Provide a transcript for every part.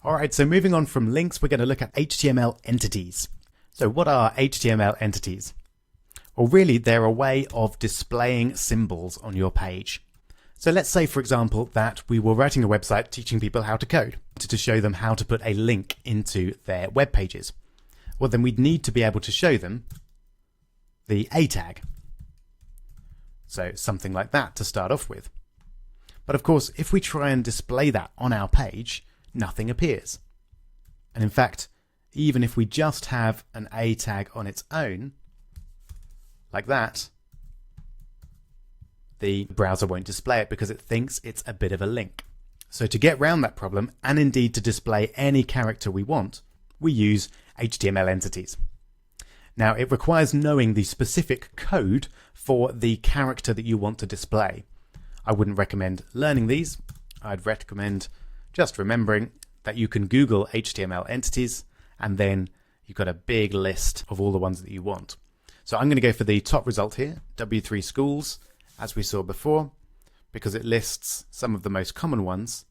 Alright, so moving on from links, we're going to look at HTML entities. So what are HTML entities? Well, really, they're a way of displaying symbols on your page. So let's say, for example, that we were writing a website teaching people how to code, to show them how to put a link into their web pages. Well, then we'd need to be able to show them the A tag. So something like that to start off with. But of course, if we try and display that on our page, nothing appears. And in fact, even if we just have an A tag on its own, like that, the browser won't display it because it thinks it's a bit of a link. So to get around that problem, and indeed to display any character we want, we use HTML entities. Now, it requires knowing the specific code for the character that you want to display. I wouldn't recommend learning these. I'd recommend just remembering that you can Google HTML entities, and then you've got a big list of all the ones that you want. So I'm going to go for the top result here, W3 schools, as we saw before, because it lists some of the most common ones.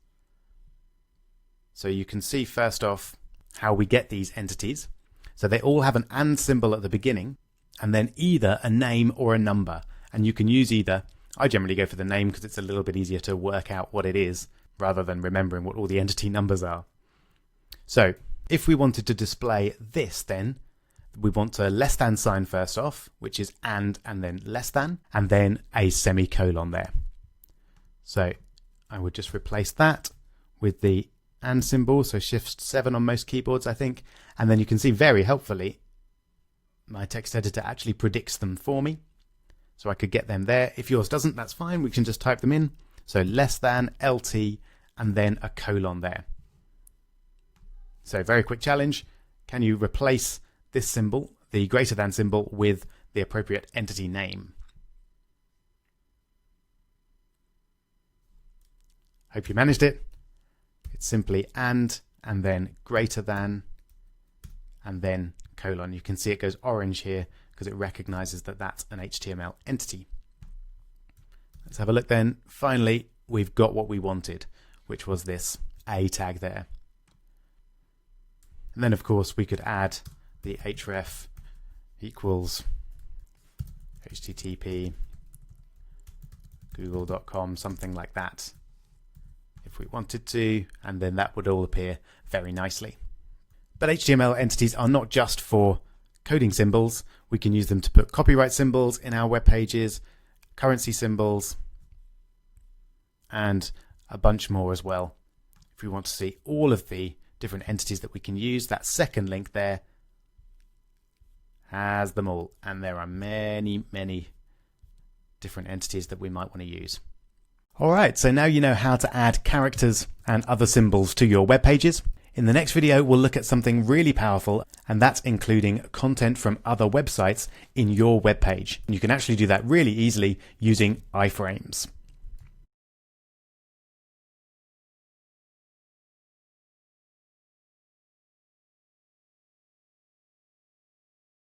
So you can see first off how we get these entities. So they all have an and symbol at the beginning, and then either a name or a number. And you can use either. I generally go for the name because it's a little bit easier to work out what it is, rather than remembering what all the entity numbers are. So if we wanted to display this, then we want a less than sign first off, which is and then less than, and then a semicolon there. So I would just replace that with the and symbol, so Shift 7 on most keyboards, I think, and then you can see very helpfully my text editor actually predicts them for me, so I could get them there. If yours doesn't, that's fine, we can just type them in. So less than, LT, and then a colon there. So very quick challenge, can you replace this symbol, the greater than symbol, with the appropriate entity name? Hope you managed it. It's simply and then greater than, and then colon. You can see it goes orange here because it recognizes that that's an HTML entity. Let's have a look then. Finally, we've got what we wanted, which was this A tag there. And then of course we could add the href equals http google.com, something like that, if we wanted to, and then that would all appear very nicely. But HTML entities are not just for coding symbols. We can use them to put copyright symbols in our web pages, currency symbols, and a bunch more as well. If we want to see all of the different entities that we can use, that second link there has them all, and there are many different entities that we might want to use. Alright, so now you know how to add characters and other symbols to your web pages. In the next video, we'll look at something really powerful, and that's including content from other websites in your web page. You can actually do that really easily using iframes.